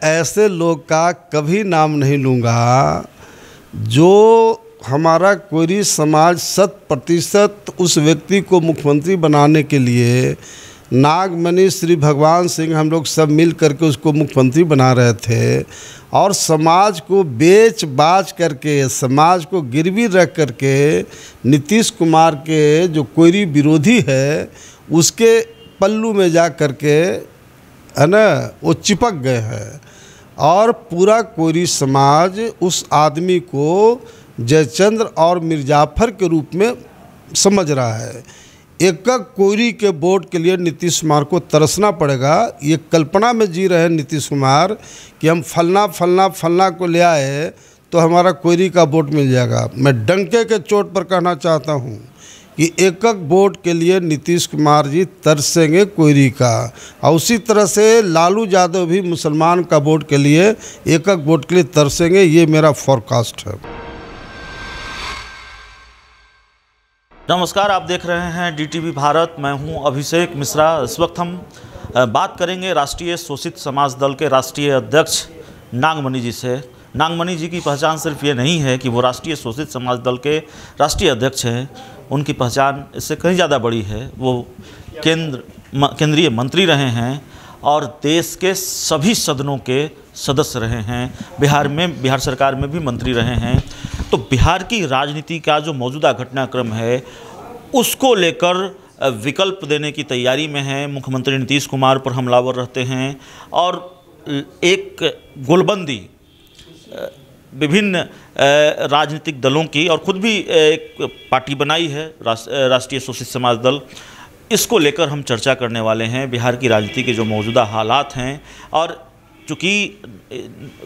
ऐसे लोग का कभी नाम नहीं लूँगा जो हमारा कोयरी समाज 100% उस व्यक्ति को मुख्यमंत्री बनाने के लिए नागमणि श्री भगवान सिंह हम लोग सब मिल करके उसको मुख्यमंत्री बना रहे थे और समाज को बेच बाच करके समाज को गिरवी रख करके नीतीश कुमार के जो कोयरी विरोधी है उसके पल्लू में जा करके है ना वो चिपक गए हैं और पूरा कोयरी समाज उस आदमी को जयचंद्र और मिर्जाफर के रूप में समझ रहा है। एक कोयरी के वोट के लिए नीतीश कुमार को तरसना पड़ेगा। ये कल्पना में जी रहे हैं नीतीश कुमार कि हम फलना को ले आए तो हमारा कोयरी का वोट मिल जाएगा। मैं डंके के चोट पर कहना चाहता हूँ कि एक वोट के लिए नीतीश कुमार जी तरसेंगे कोयरी का और उसी तरह से लालू यादव भी मुसलमान का वोट के लिए एक वोट के लिए तरसेंगे। ये मेरा फोरकास्ट है। नमस्कार, आप देख रहे हैं डीटीवी भारत। मैं हूं अभिषेक मिश्रा। इस वक्त हम बात करेंगे राष्ट्रीय शोषित समाज दल के राष्ट्रीय अध्यक्ष नागमणि जी से। नागमणि जी की पहचान सिर्फ ये नहीं है कि वो राष्ट्रीय शोषित समाज दल के राष्ट्रीय अध्यक्ष हैं, उनकी पहचान इससे कहीं ज़्यादा बड़ी है। वो केंद्रीय मंत्री रहे हैं और देश के सभी सदनों के सदस्य रहे हैं। बिहार सरकार में भी मंत्री रहे हैं। तो बिहार की राजनीति का जो मौजूदा घटनाक्रम है उसको लेकर विकल्प देने की तैयारी में है। मुख्यमंत्री नीतीश कुमार पर हमलावर रहते हैं और एक गोलबंदी विभिन्न राजनीतिक दलों की और ख़ुद भी एक पार्टी बनाई है राष्ट्रीय शोषित समाज दल। इसको लेकर हम चर्चा करने वाले हैं, बिहार की राजनीति के जो मौजूदा हालात हैं और चूँकि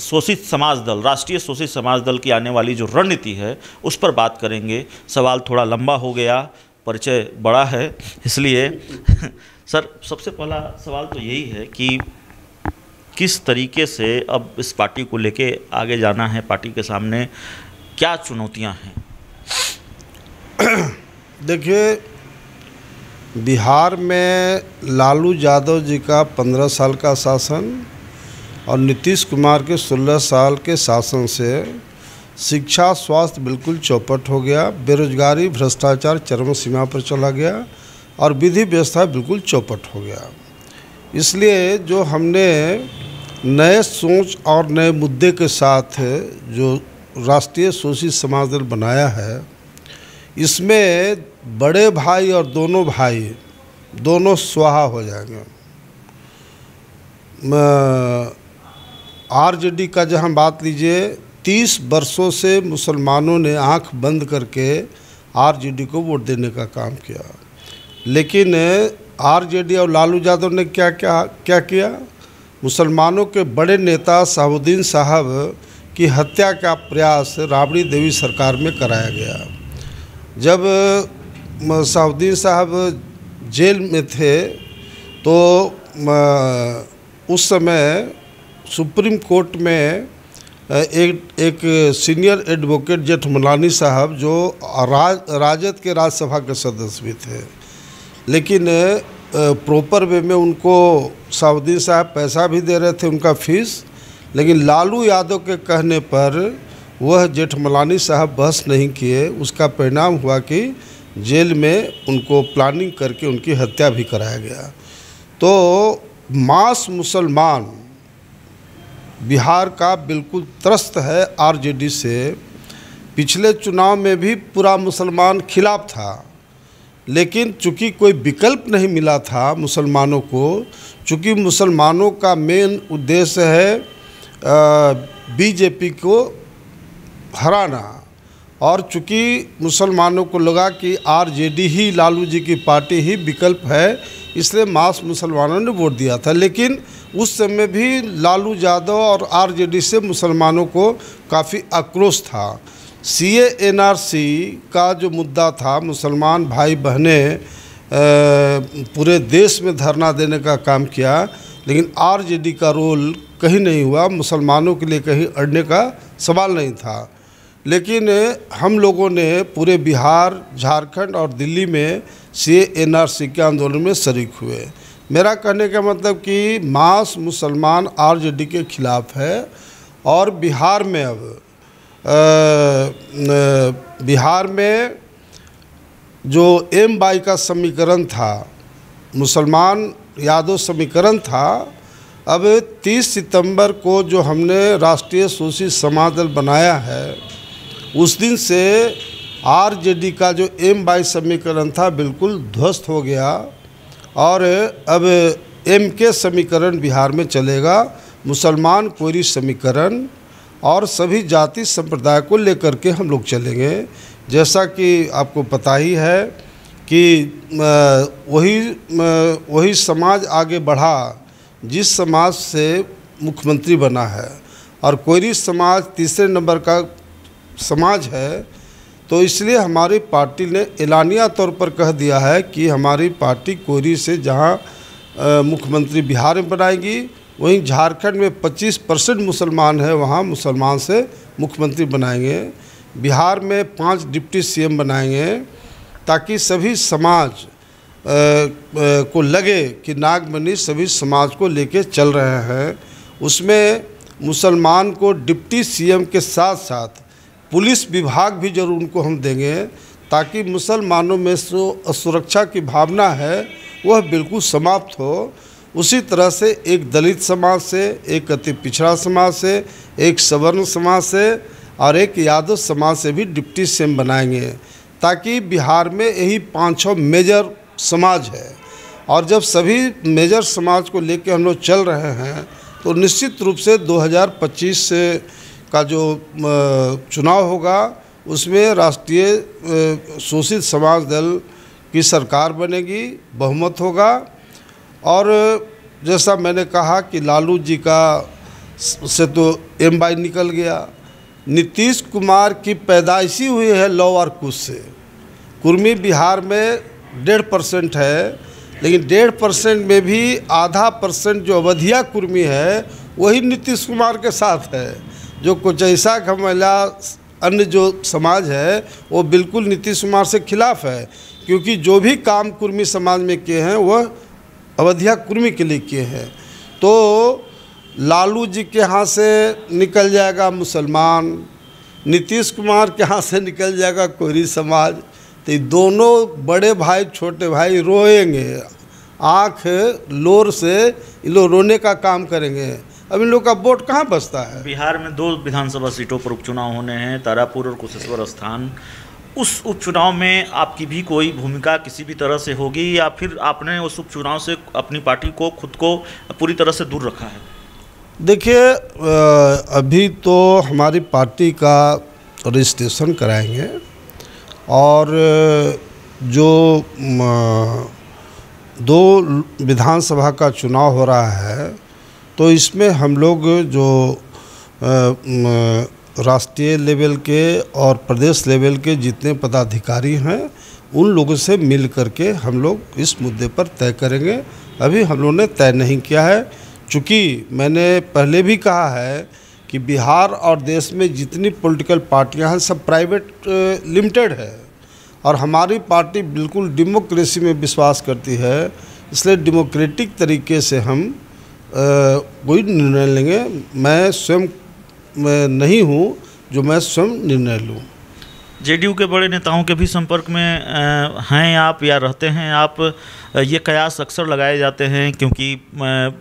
शोषित समाज दल, राष्ट्रीय शोषित समाज दल की आने वाली जो रणनीति है उस पर बात करेंगे। सवाल थोड़ा लंबा हो गया, परिचय बड़ा है, इसलिए सर सबसे पहला सवाल तो यही है कि किस तरीके से अब इस पार्टी को लेके आगे जाना है, पार्टी के सामने क्या चुनौतियां हैं? देखिए, बिहार में लालू यादव जी का 15 साल का शासन और नीतीश कुमार के 16 साल के शासन से शिक्षा स्वास्थ्य बिल्कुल चौपट हो गया, बेरोजगारी भ्रष्टाचार चरम सीमा पर चला गया और विधि व्यवस्था बिल्कुल चौपट हो गया। इसलिए जो हमने नए सोच और नए मुद्दे के साथ जो राष्ट्रीय शोषित समाज दल बनाया है, इसमें बड़े भाई और दोनों भाई दोनों स्वाहा हो जाएंगे। आरजेडी का जहाँ बात लीजिए, 30 वर्षों से मुसलमानों ने आंख बंद करके आरजेडी को वोट देने का काम किया, लेकिन आरजेडी और लालू यादव ने क्या किया? मुसलमानों के बड़े नेता शहाबुद्दीन साहब की हत्या का प्रयास राबड़ी देवी सरकार में कराया गया। जब शहाबुद्दीन साहब जेल में थे तो उस समय सुप्रीम कोर्ट में एक सीनियर एडवोकेट जेठमलानी साहब जो राजद के राज्यसभा के सदस्य भी थे, लेकिन प्रॉपर वे में उनको शहाबुद्दीन साहब पैसा भी दे रहे थे, उनका फीस, लेकिन लालू यादव के कहने पर वह जेठमलानी साहब बहस नहीं किए। उसका परिणाम हुआ कि जेल में उनको प्लानिंग करके उनकी हत्या भी कराया गया। तो मास मुसलमान बिहार का बिल्कुल त्रस्त है आरजेडी से। पिछले चुनाव में भी पूरा मुसलमान खिलाफ था, लेकिन चूँकि कोई विकल्प नहीं मिला था मुसलमानों को, चूँकि मुसलमानों का मेन उद्देश्य है बीजेपी को हराना, और चूँकि मुसलमानों को लगा कि आरजेडी ही लालू जी की पार्टी ही विकल्प है, इसलिए मास मुसलमानों ने वोट दिया था। लेकिन उस समय भी लालू यादव और आरजेडी से मुसलमानों को काफ़ी आक्रोश था। सीए एनआरसी का जो मुद्दा था, मुसलमान भाई बहनें पूरे देश में धरना देने का काम किया, लेकिन आरजेडी का रोल कहीं नहीं हुआ, मुसलमानों के लिए कहीं अड़ने का सवाल नहीं था। लेकिन हम लोगों ने पूरे बिहार, झारखंड और दिल्ली में सीए एनआरसी के आंदोलन में शरीक हुए। मेरा कहने का मतलब कि मास मुसलमान आरजेडी के खिलाफ है। और बिहार में अब बिहार में जो M-22 का समीकरण था, मुसलमान यादव समीकरण था, अब 30 सितंबर को जो हमने राष्ट्रीय शोषित समाज दल बनाया है, उस दिन से आरजेडी का जो M-22 समीकरण था बिल्कुल ध्वस्त हो गया और अब MK समीकरण बिहार में चलेगा, मुसलमान कोयरी समीकरण, और सभी जाति संप्रदाय को लेकर के हम लोग चलेंगे। जैसा कि आपको पता ही है कि वही समाज आगे बढ़ा जिस समाज से मुख्यमंत्री बना है, और कोयरी समाज तीसरे नंबर का समाज है। तो इसलिए हमारी पार्टी ने एलानिया तौर पर कह दिया है कि हमारी पार्टी कोयरी से जहां मुख्यमंत्री बिहार में बनाएगी, वहीं झारखंड में 25% मुसलमान है, वहां मुसलमान से मुख्यमंत्री बनाएंगे। बिहार में 5 डिप्टी CM बनाएंगे, ताकि सभी समाज को लगे कि नागमणि सभी समाज को लेके चल रहे हैं। उसमें मुसलमान को डिप्टी CM के साथ साथ पुलिस विभाग भी जरूर उनको हम देंगे, ताकि मुसलमानों में जो असुरक्षा की भावना है वह बिल्कुल समाप्त हो। उसी तरह से एक दलित समाज से, एक अति पिछड़ा समाज से, एक सवर्ण समाज से और एक यादव समाज से भी डिप्टी CM बनाएंगे, ताकि बिहार में यही 5-6 मेजर समाज है। और जब सभी मेजर समाज को लेकर हम लोग चल रहे हैं, तो निश्चित रूप से 2025 का जो चुनाव होगा, उसमें राष्ट्रीय शोषित समाज दल की सरकार बनेगी, बहुमत होगा। और जैसा मैंने कहा कि लालू जी का से तो M-22 निकल गया, नीतीश कुमार की पैदाइशी हुई है लौ और कुश से। कुर्मी बिहार में 1.5% है, लेकिन 1.5% में भी आधा % जो अवधिया कुर्मी है वही नीतीश कुमार के साथ है। जो कोचैसा घमेला अन्य जो समाज है वो बिल्कुल नीतीश कुमार से खिलाफ है, क्योंकि जो भी काम कुर्मी समाज में किए हैं वह अवधिया कुर्मी के लिए किए हैं। तो लालू जी के यहाँ से निकल जाएगा मुसलमान, नीतीश कुमार के यहाँ से निकल जाएगा कोयरी समाज, तो ये दोनों बड़े भाई छोटे भाई रोएंगे, आँख लोर से इन लोग रोने का काम करेंगे। अब इन लोग का वोट कहाँ बचता है। बिहार में 2 विधानसभा सीटों पर उपचुनाव होने हैं, तारापुर और कुशेश्वर स्थान। उस उपचुनाव में आपकी भी कोई भूमिका किसी भी तरह से होगी, या फिर आपने उस उपचुनाव से अपनी पार्टी को खुद को पूरी तरह से दूर रखा है? देखिए, अभी तो हमारी पार्टी का रजिस्ट्रेशन कराएंगे, और जो 2 विधानसभा का चुनाव हो रहा है, तो इसमें हम लोग जो राष्ट्रीय लेवल के और प्रदेश लेवल के जितने पदाधिकारी हैं, उन लोगों से मिल करके हम लोग इस मुद्दे पर तय करेंगे। अभी हम लोगों ने तय नहीं किया है, चूँकि मैंने पहले भी कहा है कि बिहार और देश में जितनी पॉलिटिकल पार्टियां हैं सब प्राइवेट लिमिटेड है, और हमारी पार्टी बिल्कुल डेमोक्रेसी में विश्वास करती है। इसलिए डेमोक्रेटिक तरीके से हम कोई निर्णय लेंगे। मैं स्वयं नहीं हूँ जो मैं स्वयं निर्णय लूँ। जेडीयू के बड़े नेताओं के भी संपर्क में हैं आप या रहते हैं आप? ये कयास अक्सर लगाए जाते हैं, क्योंकि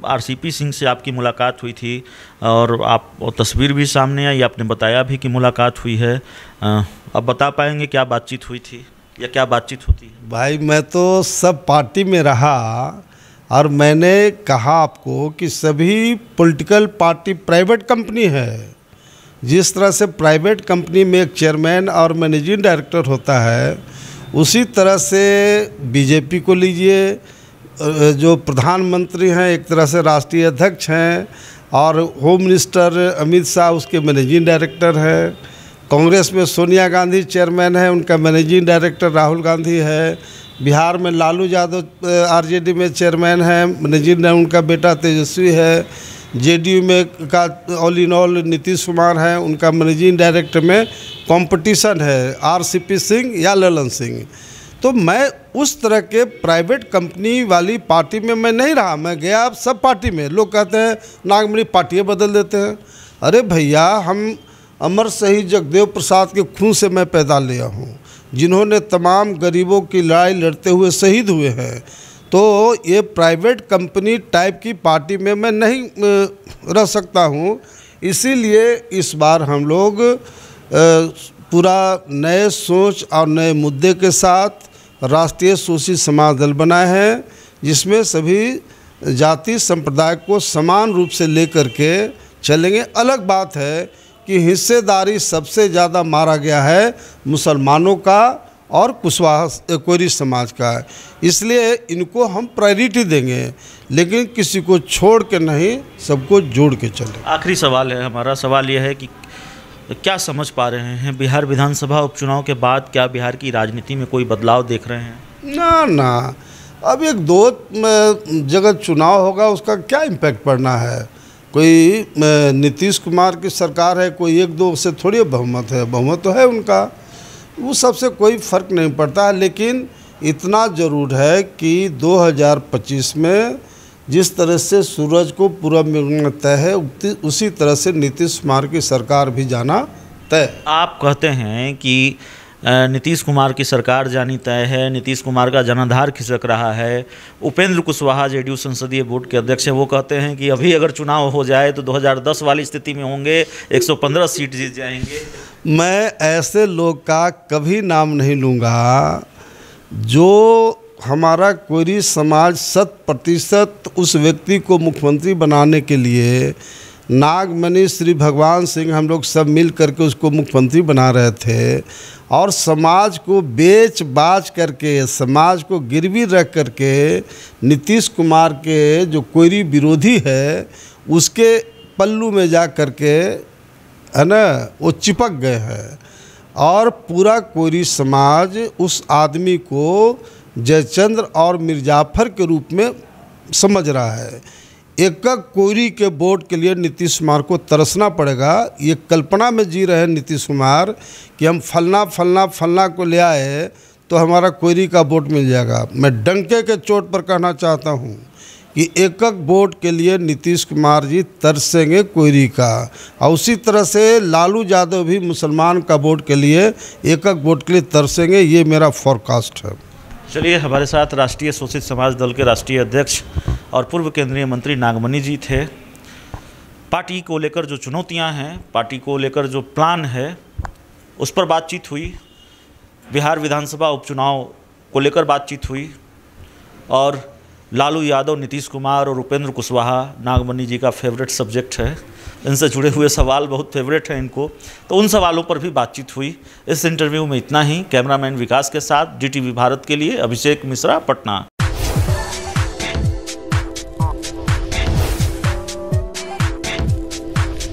RCP सिंह से आपकी मुलाकात हुई थी और आप तस्वीर भी सामने आई, आपने बताया भी कि मुलाकात हुई है। अब बता पाएंगे क्या बातचीत हुई थी या क्या बातचीत होती है? भाई, मैं तो सब पार्टी में रहा, और मैंने कहा आपको कि सभी पॉलिटिकल पार्टी प्राइवेट कंपनी है। जिस तरह से प्राइवेट कंपनी में एक चेयरमैन और मैनेजिंग डायरेक्टर होता है, उसी तरह से बीजेपी को लीजिए, जो प्रधानमंत्री हैं एक तरह से राष्ट्रीय अध्यक्ष हैं, और होम मिनिस्टर अमित शाह उसके मैनेजिंग डायरेक्टर हैं। कांग्रेस में सोनिया गांधी चेयरमैन है, उनका मैनेजिंग डायरेक्टर राहुल गांधी है। बिहार में लालू यादव RJD में चेयरमैन है, मैनेजिंग उनका बेटा तेजस्वी है। JDU में का all in all Nitish Kumar है, उनका मैनेजिंग डायरेक्टर में कंपटीशन है RCP सिंह या ललन सिंह। तो मैं उस तरह के प्राइवेट कंपनी वाली पार्टी में मैं नहीं रहा। मैं गया अब सब पार्टी में। लोग कहते हैं नागमणि पार्टियाँ बदल देते हैं। अरे भैया, हम अमर शहीद जगदेव प्रसाद के खून से मैं पैदा लिया हूँ, जिन्होंने तमाम गरीबों की लड़ाई लड़ते हुए शहीद हुए हैं। तो ये प्राइवेट कंपनी टाइप की पार्टी में मैं नहीं रह सकता हूँ। इसीलिए इस बार हम लोग पूरा नए सोच और नए मुद्दे के साथ राष्ट्रीय शोषित समाज दल बनाए हैं, जिसमें सभी जाति संप्रदाय को समान रूप से लेकर के चलेंगे। अलग बात है कि हिस्सेदारी सबसे ज़्यादा मारा गया है मुसलमानों का और कुशवाहा कोयरी समाज का, इसलिए इनको हम प्रायोरिटी देंगे, लेकिन किसी को छोड़ के नहीं, सबको जोड़ के चलें। आखिरी सवाल है हमारा। सवाल यह है कि क्या समझ पा रहे हैं बिहार विधानसभा उपचुनाव के बाद? क्या बिहार की राजनीति में कोई बदलाव देख रहे हैं? ना, अब एक दो जगह चुनाव होगा, उसका क्या इम्पैक्ट पड़ना है? कोई नीतीश कुमार की सरकार है, कोई एक दो से थोड़ी बहुमत है, बहुमत तो है उनका, वो सबसे कोई फ़र्क नहीं पड़ता। लेकिन इतना ज़रूर है कि 2025 में जिस तरह से सूरज को पूरब में तय है, उसी तरह से नीतीश कुमार की सरकार भी जाना तय। आप कहते हैं कि नीतीश कुमार की सरकार जानी तय है, नीतीश कुमार का जनाधार खिसक रहा है। उपेंद्र कुशवाहा जेडीयू संसदीय बोर्ड के अध्यक्ष हैं, वो कहते हैं कि अभी अगर चुनाव हो जाए तो 2010 वाली स्थिति में होंगे, 115 सीट जीत जाएंगे। मैं ऐसे लोग का कभी नाम नहीं लूँगा जो हमारा कोयरी समाज 100% उस व्यक्ति को मुख्यमंत्री बनाने के लिए नागमणि श्री भगवान सिंह हम लोग सब मिल करके उसको मुख्यमंत्री बना रहे थे, और समाज को बेच बाच करके, समाज को गिरवी रख करके नीतीश कुमार के जो कोयरी विरोधी है उसके पल्लू में जा करके, है ना, वो चिपक गए हैं। और पूरा कोयरी समाज उस आदमी को जयचंद्र और मिर्जाफर के रूप में समझ रहा है। एक कोयरी के वोट के लिए नीतीश कुमार को तरसना पड़ेगा। ये कल्पना में जी रहे हैं नीतीश कुमार कि हम फलना फलना फलना को ले आए तो हमारा कोयरी का वोट मिल जाएगा। मैं डंके के चोट पर कहना चाहता हूँ कि एक वोट के लिए नीतीश कुमार जी तरसेंगे कोयरी का, और उसी तरह से लालू यादव भी मुसलमान का वोट के लिए एक वोट के लिए तरसेंगे। ये मेरा फोरकास्ट है। चलिए, हमारे साथ राष्ट्रीय शोषित समाज दल के राष्ट्रीय अध्यक्ष और पूर्व केंद्रीय मंत्री नागमणि जी थे। पार्टी को लेकर जो चुनौतियां हैं, पार्टी को लेकर जो प्लान है, उस पर बातचीत हुई। बिहार विधानसभा उपचुनाव को लेकर बातचीत हुई, और लालू यादव, नीतीश कुमार और उपेंद्र कुशवाहा नागमणि जी का फेवरेट सब्जेक्ट है। इनसे जुड़े हुए सवाल बहुत फेवरेट हैं इनको, तो उन सवालों पर भी बातचीत हुई। इस इंटरव्यू में इतना ही। कैमरामैन विकास के साथ DTV भारत के लिए अभिषेक मिश्रा, पटना।